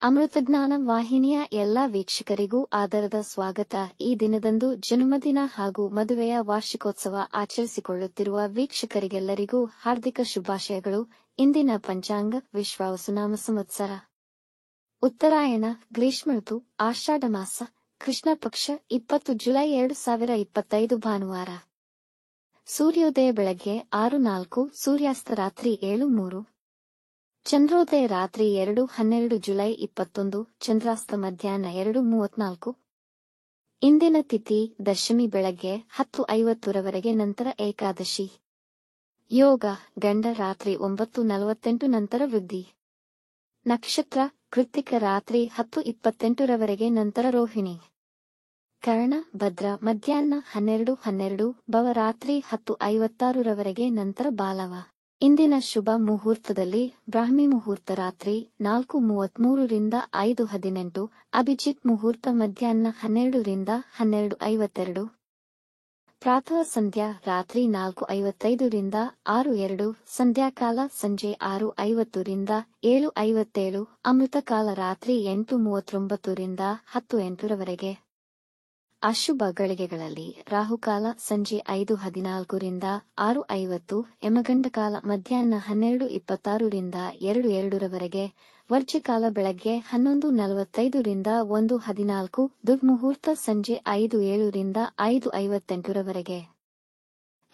ಅಮೃತಜ್ಞಾನ ವಾಹಿನಿಯ ಎಲ್ಲಾ ವೀಕ್ಷಕರಿಗೂ ಆದರದ ಸ್ವಾಗತ. ಈ ದಿನದಂದು ಜನ್ಮದಿನ ಹಾಗೂ ಮದುವೆಯ ವಾರ್ಷಿಕೋತ್ಸವ ಆಚರಿಸಿಕೊಳ್ಳುತ್ತಿರುವ ವೀಕ್ಷಕರಿಗೆಲ್ಲರಿಗೂ ಹಾರ್ದಿಕ ಶುಭಾಶಯಗಳು. ಇಂದಿನ ಪಂಚಾಂಗ ವಿಶ್ವಾವಸುನಾಮ ಸಂವತ್ಸರ ಉತ್ತರಾಯಣ, ಗ್ರೀಷ್ಮ ಋತು, ಆಷಾಢ ಮಾಸ, ಕೃಷ್ಣ ಪಕ್ಷ, 20 ಜುಲೈ 2025 ಭಾನುವಾರ. ಸೂರ್ಯೋದಯ ಬೆಳಗ್ಗೆ 6:04, ಸೂರ್ಯಾಸ್ತ ರಾತ್ರಿ 7:03. ಚಂದ್ರೋದಯ ರಾತ್ರಿ 2:12 ಜುಲೈ 21, ಚಂದ್ರಾಸ್ತ ಮಧ್ಯಾಹ್ನ 2:34. ಇಂದಿನ ತಿಥಿ ದಶಮಿ ಬೆಳಗ್ಗೆ 10:50 ರವರೆಗೆ, ನಂತರ ಏಕಾದಶಿ. ಯೋಗ ಗಂಡ ರಾತ್ರಿ 9:48 ನಂತರ ವೃದ್ಧಿ. ನಕ್ಷತ್ರ ಕೃತ್ತಿಕ ರಾತ್ರಿ 10:28 ರವರೆಗೆ, ನಂತರ ರೋಹಿಣಿ. ಕರ್ಣ ಭದ್ರ ಮಧ್ಯಾಹ್ನ 12:12, ಭವ ರಾತ್ರಿ 10:56 ರವರೆಗೆ, ನಂತರ ಬಾಲವ. ಇಂದಿನ ಶುಭ ಮುಹೂರ್ತದಲ್ಲಿ ಬ್ರಾಹ್ಮಿ ಮುಹೂರ್ತ ರಾತ್ರಿ 4:33 ರಿಂದ 5:18, ಅಭಿಜಿತ್ ಮುಹೂರ್ತ ಮಧ್ಯಾಹ್ನ 12 ರಿಂದ 12:52, ಪ್ರಾತಃ ಸಂಧ್ಯಾ ರಾತ್ರಿ 4:55 ರಿಂದ 6:02, ಸಂಧ್ಯಾಕಾಲ ಸಂಜೆ 6:50 ರಿಂದ 7:57, ಅಮೃತಕಾಲ ರಾತ್ರಿ 8:39 ರಿಂದ 10:08 ರವರೆಗೆ. ಅಶುಭ ಗಳಿಗೆಗಳಲ್ಲಿ ರಾಹುಕಾಲ ಸಂಜೆ 5:14 ರಿಂದ 6:50, ಯಮಗಂಡಕಾಲ ಮಧ್ಯಾಹ್ನ 12:26 ರಿಂದ 2:02 ರವರೆಗೆ, ವರ್ಜ್ಯಕಾಲ ಬೆಳಗ್ಗೆ 11:45 ರಿಂದ 1:14, ದುರ್ಮುಹೂರ್ತ ಸಂಜೆ 5:07 ರಿಂದ 5:58 ರವರೆಗೆ.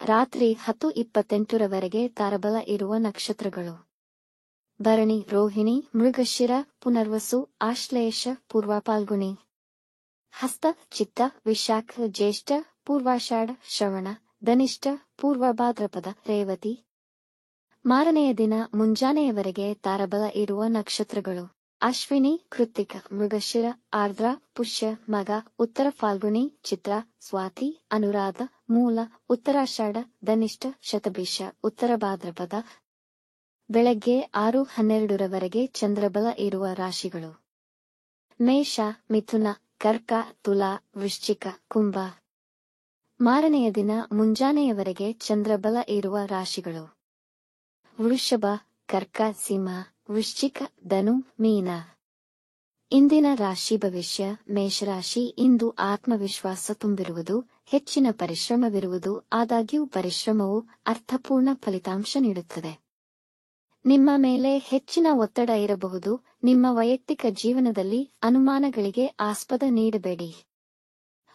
ರಾತ್ರಿ 10:28 ರವರೆಗೆ ತಾರಬಲ ಇರುವ ನಕ್ಷತ್ರಗಳು: ಭರಣಿ, ರೋಹಿಣಿ, ಮೃಗಶಿರ, ಪುನರ್ವಸು, ಆಶ್ಲೇಷ, ಪೂರ್ವ ಫಾಲ್ಗುಣಿ, ಹಸ್ತ, ಚಿತ್ತ, ವಿಶಾಖ, ಜ್ಯೇಷ್ಠ, ಪೂರ್ವಾಷಾಢ, ಶ್ರವಣ, ಧನಿಷ್ಠ, ಪೂರ್ವ ಭಾದ್ರಪದ, ರೇವತಿ. ಮಾರನೆಯ ದಿನ ಮುಂಜಾನೆಯವರೆಗೆ ತಾರಬಲ ಇರುವ ನಕ್ಷತ್ರಗಳು: ಅಶ್ವಿನಿ, ಕೃತ್ತಿಕ, ಮೃಗಶಿರ, ಆರ್ದ್ರ, ಪುಷ್ಯ, ಮಗ, ಉತ್ತರ ಫಾಲ್ಗುಣಿ, ಚಿತ್ರ, ಸ್ವಾತಿ, ಅನುರಾಧ, ಮೂಲ, ಉತ್ತರಾಷಾಢ, ಧನಿಷ್ಠ, ಶತಭಿಷ, ಉತ್ತರ ಭಾದ್ರಪದ. ಬೆಳಗ್ಗೆ 6:12 ರವರೆಗೆ ಚಂದ್ರಬಲ ಇರುವ ರಾಶಿಗಳು: ಮೇಷ, ಮಿಥುನ, ಕರ್ಕ, ತುಲಾ, ವೃಶ್ಚಿಕ, ಕುಂಭ. ಮಾರನೆಯ ದಿನ ಮುಂಜಾನೆಯವರೆಗೆ ಚಂದ್ರಬಲ ಇರುವ ರಾಶಿಗಳು: ವೃಷಭ, ಕರ್ಕ, ಸಿಂಹ, ವೃಶ್ಚಿಕ, ಧನು, ಮೀನ. ಇಂದಿನ ರಾಶಿ ಭವಿಷ್ಯ: ಮೇಷರಾಶಿ, ಇಂದು ಆತ್ಮವಿಶ್ವಾಸ ತುಂಬಿರುವುದು, ಹೆಚ್ಚಿನ ಪರಿಶ್ರಮವಿರುವುದು. ಆದಾಗ್ಯೂ ಪರಿಶ್ರಮವು ಅರ್ಥಪೂರ್ಣ ಫಲಿತಾಂಶ ನೀಡುತ್ತದೆ. ನಿಮ್ಮ ಮೇಲೆ ಹೆಚ್ಚಿನ ಒತ್ತಡ ಇರಬಹುದು. ನಿಮ್ಮ ವೈಯಕ್ತಿಕ ಜೀವನದಲ್ಲಿ ಅನುಮಾನಗಳಿಗೆ ಆಸ್ಪದ ನೀಡಬೇಡಿ.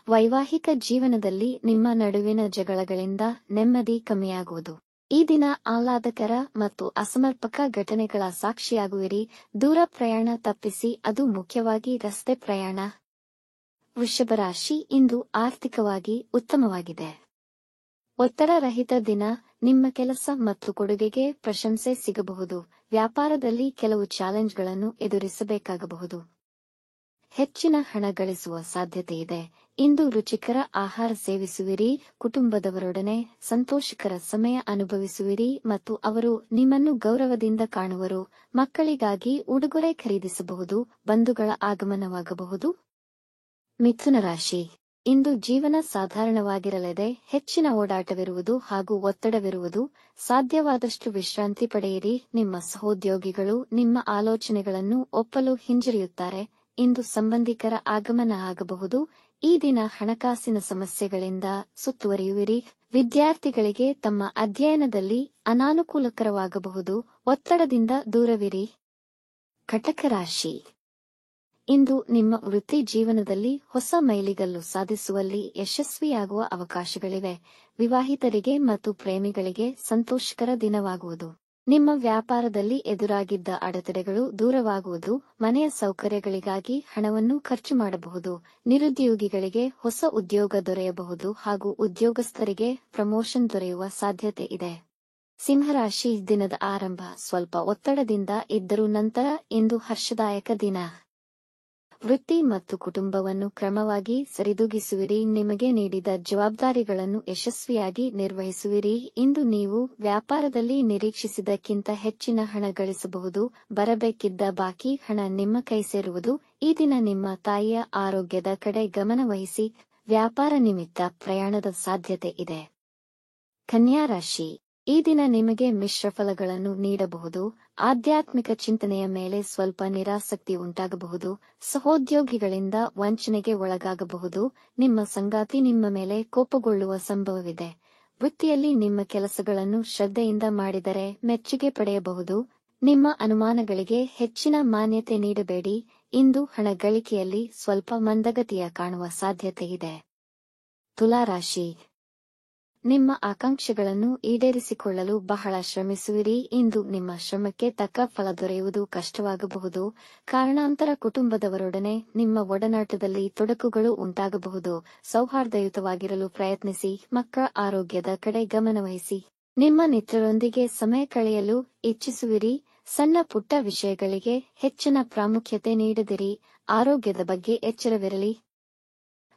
ವೈವಾಹಿಕ ಜೀವನದಲ್ಲಿ ನಿಮ್ಮ ನಡುವಿನ ಜಗಳಗಳಿಂದ ನೆಮ್ಮದಿ ಕಮ್ಮಿಯಾಗುವುದು. ಈ ದಿನ ಆಹ್ಲಾದಕರ ಮತ್ತು ಅಸಮರ್ಪಕ ಘಟನೆಗಳ ಸಾಕ್ಷಿಯಾಗುವಿರಿ. ದೂರ ಪ್ರಯಾಣ ತಪ್ಪಿಸಿ, ಅದು ಮುಖ್ಯವಾಗಿ ರಸ್ತೆ ಪ್ರಯಾಣ. ವೃಷಭ ರಾಶಿ, ಇಂದು ಆರ್ಥಿಕವಾಗಿ ಉತ್ತಮವಾಗಿದೆ. ಒತ್ತಡರಹಿತ ದಿನ. ನಿಮ್ಮ ಕೆಲಸ ಮತ್ತು ಕೊಡುಗೆಗೆ ಪ್ರಶಂಸೆ ಸಿಗಬಹುದು. ವ್ಯಾಪಾರದಲ್ಲಿ ಕೆಲವು ಚಾಲೆಂಜ್ಗಳನ್ನು ಎದುರಿಸಬೇಕಾಗಬಹುದು. ಹೆಚ್ಚಿನ ಹಣ ಗಳಿಸುವ ಸಾಧ್ಯತೆಯಿದೆ. ಇಂದು ರುಚಿಕರ ಆಹಾರ ಸೇವಿಸುವಿರಿ. ಕುಟುಂಬದವರೊಡನೆ ಸಂತೋಷಕರ ಸಮಯ ಅನುಭವಿಸುವಿರಿ ಮತ್ತು ಅವರು ನಿಮ್ಮನ್ನು ಗೌರವದಿಂದ ಕಾಣುವರು. ಮಕ್ಕಳಿಗಾಗಿ ಉಡುಗೊರೆ ಖರೀದಿಸಬಹುದು. ಬಂಧುಗಳ ಆಗಮನವಾಗಬಹುದು. ಮಿಥುನ ರಾಶಿ, ಇಂದು ಜೀವನ ಸಾಧಾರಣವಾಗಿರಲಿದೆ. ಹೆಚ್ಚಿನ ಓಡಾಟವಿರುವುದು ಹಾಗೂ ಒತ್ತಡವಿರುವುದು. ಸಾಧ್ಯವಾದಷ್ಟು ವಿಶ್ರಾಂತಿ ಪಡೆಯಿರಿ. ನಿಮ್ಮ ಸಹೋದ್ಯೋಗಿಗಳು ನಿಮ್ಮ ಆಲೋಚನೆಗಳನ್ನು ಒಪ್ಪಲು ಹಿಂಜರಿಯುತ್ತಾರೆ. ಇಂದು ಸಂಬಂಧಿಕರ ಆಗಮನ ಆಗಬಹುದು. ಈ ದಿನ ಹಣಕಾಸಿನ ಸಮಸ್ಯೆಗಳಿಂದ ಸುತ್ತುವರಿಯುವಿರಿ. ವಿದ್ಯಾರ್ಥಿಗಳಿಗೆ ತಮ್ಮ ಅಧ್ಯಯನದಲ್ಲಿ ಅನಾನುಕೂಲಕರವಾಗಬಹುದು. ಒತ್ತಡದಿಂದ ದೂರವಿರಿ. ಕಟಕ ರಾಶಿ, ಇಂದು ನಿಮ್ಮ ವೃತ್ತಿ ಜೀವನದಲ್ಲಿ ಹೊಸ ಮೈಲಿಗಲ್ಲು ಸಾಧಿಸುವಲ್ಲಿ ಯಶಸ್ವಿಯಾಗುವ ಅವಕಾಶಗಳಿವೆ. ವಿವಾಹಿತರಿಗೆ ಮತ್ತು ಪ್ರೇಮಿಗಳಿಗೆ ಸಂತೋಷಕರ ದಿನವಾಗುವುದು. ನಿಮ್ಮ ವ್ಯಾಪಾರದಲ್ಲಿ ಎದುರಾಗಿದ್ದ ಅಡೆತಡೆಗಳು ದೂರವಾಗುವುದು. ಮನೆಯ ಸೌಕರ್ಯಗಳಿಗಾಗಿ ಹಣವನ್ನು ಖರ್ಚು ಮಾಡಬಹುದು. ನಿರುದ್ಯೋಗಿಗಳಿಗೆ ಹೊಸ ಉದ್ಯೋಗ ದೊರೆಯಬಹುದು ಹಾಗೂ ಉದ್ಯೋಗಸ್ಥರಿಗೆ ಪ್ರಮೋಷನ್ ದೊರೆಯುವ ಸಾಧ್ಯತೆ ಇದೆ. ಸಿಂಹರಾಶಿ, ದಿನದ ಆರಂಭ ಸ್ವಲ್ಪ ಒತ್ತಡದಿಂದ ಇದ್ದರೂ ನಂತರ ಇಂದು ಹರ್ಷದಾಯಕ ದಿನ. ವೃತ್ತಿ ಮತ್ತು ಕುಟುಂಬವನ್ನು ಕ್ರಮವಾಗಿ ಸರಿದೂಗಿಸುವಿರಿ. ನಿಮಗೆ ನೀಡಿದ ಜವಾಬ್ದಾರಿಗಳನ್ನು ಯಶಸ್ವಿಯಾಗಿ ನಿರ್ವಹಿಸುವಿರಿ. ಇಂದು ನೀವು ವ್ಯಾಪಾರದಲ್ಲಿ ನಿರೀಕ್ಷಿಸಿದ್ದಕ್ಕಿಂತ ಹೆಚ್ಚಿನ ಹಣ ಗಳಿಸಬಹುದು. ಬರಬೇಕಿದ್ದ ಬಾಕಿ ಹಣ ನಿಮ್ಮ ಕೈ ಸೇರುವುದು. ಈ ದಿನ ನಿಮ್ಮ ತಾಯಿಯ ಆರೋಗ್ಯದ ಕಡೆ ಗಮನ ವಹಿಸಿ. ವ್ಯಾಪಾರ ನಿಮಿತ್ತ ಪ್ರಯಾಣದ ಸಾಧ್ಯತೆ ಇದೆ. ಕನ್ಯಾ ರಾಶಿ, ಈ ದಿನ ನಿಮಗೆ ಮಿಶ್ರ ಫಲಗಳನ್ನು ನೀಡಬಹುದು. ಆಧ್ಯಾತ್ಮಿಕ ಚಿಂತನೆಯ ಮೇಲೆ ಸ್ವಲ್ಪ ನಿರಾಸಕ್ತಿ ಉಂಟಾಗಬಹುದು. ಸಹೋದ್ಯೋಗಿಗಳಿಂದ ವಂಚನೆಗೆ ಒಳಗಾಗಬಹುದು. ನಿಮ್ಮ ಸಂಗಾತಿ ನಿಮ್ಮ ಮೇಲೆ ಕೋಪಗೊಳ್ಳುವ ಸಂಭವವಿದೆ. ವೃತ್ತಿಯಲ್ಲಿ ನಿಮ್ಮ ಕೆಲಸಗಳನ್ನು ಶ್ರದ್ಧೆಯಿಂದ ಮಾಡಿದರೆ ಮೆಚ್ಚುಗೆ ಪಡೆಯಬಹುದು. ನಿಮ್ಮ ಅನುಮಾನಗಳಿಗೆ ಹೆಚ್ಚಿನ ಮಾನ್ಯತೆ ನೀಡಬೇಡಿ. ಇಂದು ಹಣ ಗಳಿಕೆಯಲ್ಲಿ ಸ್ವಲ್ಪ ಮಂದಗತಿಯ ಕಾಣುವ ಸಾಧ್ಯತೆಯಿದೆ. ತುಲಾರಾಶಿ, ನಿಮ್ಮ ಆಕಾಂಕ್ಷೆಗಳನ್ನು ಈಡೇರಿಸಿಕೊಳ್ಳಲು ಬಹಳ ಶ್ರಮಿಸುವಿರಿ. ಇಂದು ನಿಮ್ಮ ಶ್ರಮಕ್ಕೆ ತಕ್ಕ ಫಲ ದೊರೆಯುವುದು ಕಷ್ಟವಾಗಬಹುದು. ಕಾರಣಾಂತರ ಕುಟುಂಬದವರೊಡನೆ ನಿಮ್ಮ ಒಡನಾಟದಲ್ಲಿ ತೊಡಕುಗಳು ಉಂಟಾಗಬಹುದು. ಸೌಹಾರ್ದಯುತವಾಗಿರಲು ಪ್ರಯತ್ನಿಸಿ. ಮಕ್ಕಳ ಆರೋಗ್ಯದ ಕಡೆ ಗಮನವಹಿಸಿ. ನಿಮ್ಮ ಮಿತ್ರರೊಂದಿಗೆ ಸಮಯ ಕಳೆಯಲು ಇಚ್ಛಿಸುವಿರಿ. ಸಣ್ಣ ಪುಟ್ಟ ವಿಷಯಗಳಿಗೆ ಹೆಚ್ಚಿನ ಪ್ರಾಮುಖ್ಯತೆ ನೀಡದಿರಿ. ಆರೋಗ್ಯದ ಬಗ್ಗೆ ಎಚ್ಚರವಿರಲಿ.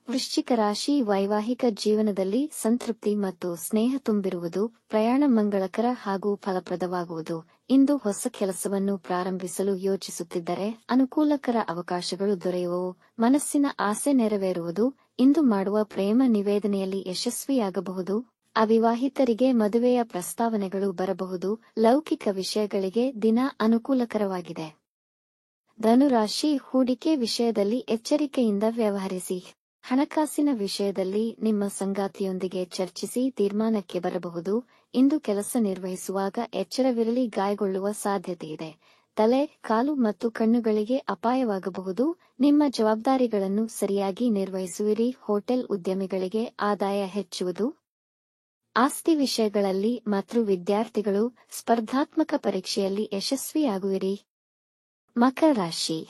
ವೃಶ್ಚಿಕ ರಾಶಿ, ವೈವಾಹಿಕ ಜೀವನದಲ್ಲಿ ಸಂತೃಪ್ತಿ ಮತ್ತು ಸ್ನೇಹ ತುಂಬಿರುವುದು. ಪ್ರಯಾಣ ಮಂಗಳಕರ ಹಾಗೂ ಫಲಪ್ರದವಾಗುವುದು. ಇಂದು ಹೊಸ ಕೆಲಸವನ್ನು ಪ್ರಾರಂಭಿಸಲು ಯೋಚಿಸುತ್ತಿದ್ದರೆ ಅನುಕೂಲಕರ ಅವಕಾಶಗಳು ದೊರೆಯುವವು. ಮನಸ್ಸಿನ ಆಸೆ ನೆರವೇರುವುದು. ಇಂದು ಮಾಡುವ ಪ್ರೇಮ ನಿವೇದನೆಯಲ್ಲಿ ಯಶಸ್ವಿಯಾಗಬಹುದು. ಅವಿವಾಹಿತರಿಗೆ ಮದುವೆಯ ಪ್ರಸ್ತಾವನೆಗಳು ಬರಬಹುದು. ಲೌಕಿಕ ವಿಷಯಗಳಿಗೆ ದಿನ ಅನುಕೂಲಕರವಾಗಿದೆ. ಧನುರಾಶಿ, ಹೂಡಿಕೆ ವಿಷಯದಲ್ಲಿ ಎಚ್ಚರಿಕೆಯಿಂದ ವ್ಯವಹರಿಸಿ. ಹಣಕಾಸಿನ ವಿಷಯದಲ್ಲಿ ನಿಮ್ಮ ಸಂಗಾತಿಯೊಂದಿಗೆ ಚರ್ಚಿಸಿ ತೀರ್ಮಾನಕ್ಕೆ ಬರಬಹುದು. ಇಂದು ಕೆಲಸ ನಿರ್ವಹಿಸುವಾಗ ಎಚ್ಚರವಿರಲಿ. ಗಾಯಗೊಳ್ಳುವ ಸಾಧ್ಯತೆಯಿದೆ. ತಲೆ, ಕಾಲು ಮತ್ತು ಕಣ್ಣುಗಳಿಗೆ ಅಪಾಯವಾಗಬಹುದು. ನಿಮ್ಮ ಜವಾಬ್ದಾರಿಗಳನ್ನು ಸರಿಯಾಗಿ ನಿರ್ವಹಿಸುವಿರಿ. ಹೋಟೆಲ್ ಉದ್ಯಮಿಗಳಿಗೆ ಆದಾಯ ಹೆಚ್ಚುವುದು. ಆಸ್ತಿ ವಿಷಯಗಳಲ್ಲಿ ಮತ್ತು ವಿದ್ಯಾರ್ಥಿಗಳು ಸ್ಪರ್ಧಾತ್ಮಕ ಪರೀಕ್ಷೆಯಲ್ಲಿ ಯಶಸ್ವಿಯಾಗುವಿರಿ. ಮಕರ ರಾಶಿ,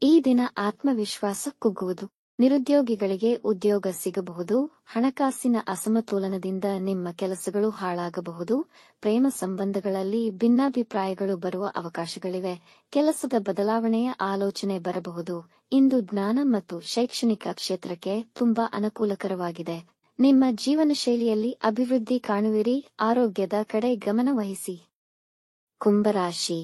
ಈ ದಿನ ಆತ್ಮವಿಶ್ವಾಸ ಕುಗ್ಗುವುದು. ನಿರುದ್ಯೋಗಿಗಳಿಗೆ ಉದ್ಯೋಗ ಸಿಗಬಹುದು. ಹಣಕಾಸಿನ ಅಸಮತೋಲನದಿಂದ ನಿಮ್ಮ ಕೆಲಸಗಳು ಹಾಳಾಗಬಹುದು. ಪ್ರೇಮ ಸಂಬಂಧಗಳಲ್ಲಿ ಭಿನ್ನಾಭಿಪ್ರಾಯಗಳು ಬರುವ ಅವಕಾಶಗಳಿವೆ. ಕೆಲಸದ ಬದಲಾವಣೆಯ ಆಲೋಚನೆ ಬರಬಹುದು. ಇಂದು ಜ್ಞಾನ ಮತ್ತು ಶೈಕ್ಷಣಿಕ ಕ್ಷೇತ್ರಕ್ಕೆ ತುಂಬಾ ಅನುಕೂಲಕರವಾಗಿದೆ. ನಿಮ್ಮ ಜೀವನ ಶೈಲಿಯಲ್ಲಿ ಅಭಿವೃದ್ಧಿ ಕಾಣುವಿರಿ. ಆರೋಗ್ಯದ ಕಡೆ ಗಮನ ವಹಿಸಿ. ಕುಂಭರಾಶಿ,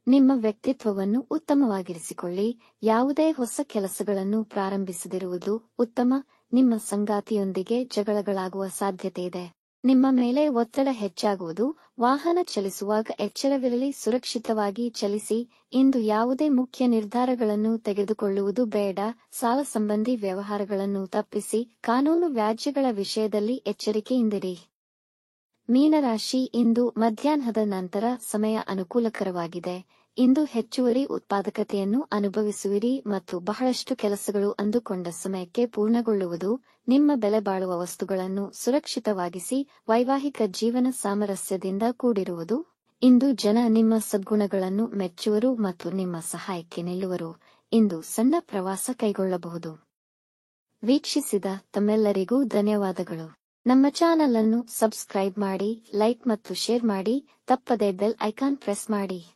ನಿಮ್ಮ ವ್ಯಕ್ತಿತ್ವವನ್ನು ಉತ್ತಮವಾಗಿರಿಸಿಕೊಳ್ಳಿ. ಯಾವುದೇ ಹೊಸ ಕೆಲಸಗಳನ್ನು ಪ್ರಾರಂಭಿಸದಿರುವುದು ಉತ್ತಮ. ನಿಮ್ಮ ಸಂಗಾತಿಯೊಂದಿಗೆ ಜಗಳಗಳಾಗುವ ಸಾಧ್ಯತೆಯಿದೆ. ನಿಮ್ಮ ಮೇಲೆ ಒತ್ತಡ ಹೆಚ್ಚಾಗುವುದು. ವಾಹನ ಚಲಿಸುವಾಗ ಎಚ್ಚರವಿರಲಿ. ಸುರಕ್ಷಿತವಾಗಿ ಚಲಿಸಿ. ಇಂದು ಯಾವುದೇ ಮುಖ್ಯ ನಿರ್ಧಾರಗಳನ್ನು ತೆಗೆದುಕೊಳ್ಳುವುದು ಬೇಡ. ಸಾಲ ಸಂಬಂಧಿ ವ್ಯವಹಾರಗಳನ್ನು ತಪ್ಪಿಸಿ. ಕಾನೂನು ವ್ಯಾಜ್ಯಗಳ ವಿಷಯದಲ್ಲಿ ಎಚ್ಚರಿಕೆಯಿಂದಿರಿ. ಮೀನರಾಶಿ, ಇಂದು ಮಧ್ಯಾಹ್ನದ ನಂತರ ಸಮಯ ಅನುಕೂಲಕರವಾಗಿದೆ. ಇಂದು ಹೆಚ್ಚುವರಿ ಉತ್ಪಾದಕತೆಯನ್ನು ಅನುಭವಿಸುವಿರಿ ಮತ್ತು ಬಹಳಷ್ಟು ಕೆಲಸಗಳು ಅಂದುಕೊಂಡ ಸಮಯಕ್ಕೆ ಪೂರ್ಣಗೊಳ್ಳುವುದು. ನಿಮ್ಮ ಬೆಲೆ ಬಾಳುವ ವಸ್ತುಗಳನ್ನು ಸುರಕ್ಷಿತವಾಗಿಸಿ. ವೈವಾಹಿಕ ಜೀವನ ಸಾಮರಸ್ಯದಿಂದ ಕೂಡಿರುವುದು. ಇಂದು ಜನ ನಿಮ್ಮ ಸದ್ಗುಣಗಳನ್ನು ಮೆಚ್ಚುವರು ಮತ್ತು ನಿಮ್ಮ ಸಹಾಯಕ್ಕೆ ನಿಲ್ಲುವರು. ಇಂದು ಸಣ್ಣ ಪ್ರವಾಸ ಕೈಗೊಳ್ಳಬಹುದು. ವೀಕ್ಷಿಸಿದ ತಮ್ಮೆಲ್ಲರಿಗೂ ಧನ್ಯವಾದಗಳು. ನಮ್ಮ ಚಾನೆಲ್ ಅನ್ನು ಸಬ್ಸ್ಕ್ರೈಬ್ ಮಾಡಿ, ಲೈಕ್ ಮತ್ತು ಶೇರ್ ಮಾಡಿ. ತಪ್ಪದೇ ಬೆಲ್ ಐಕಾನ್ ಪ್ರೆಸ್ ಮಾಡಿ.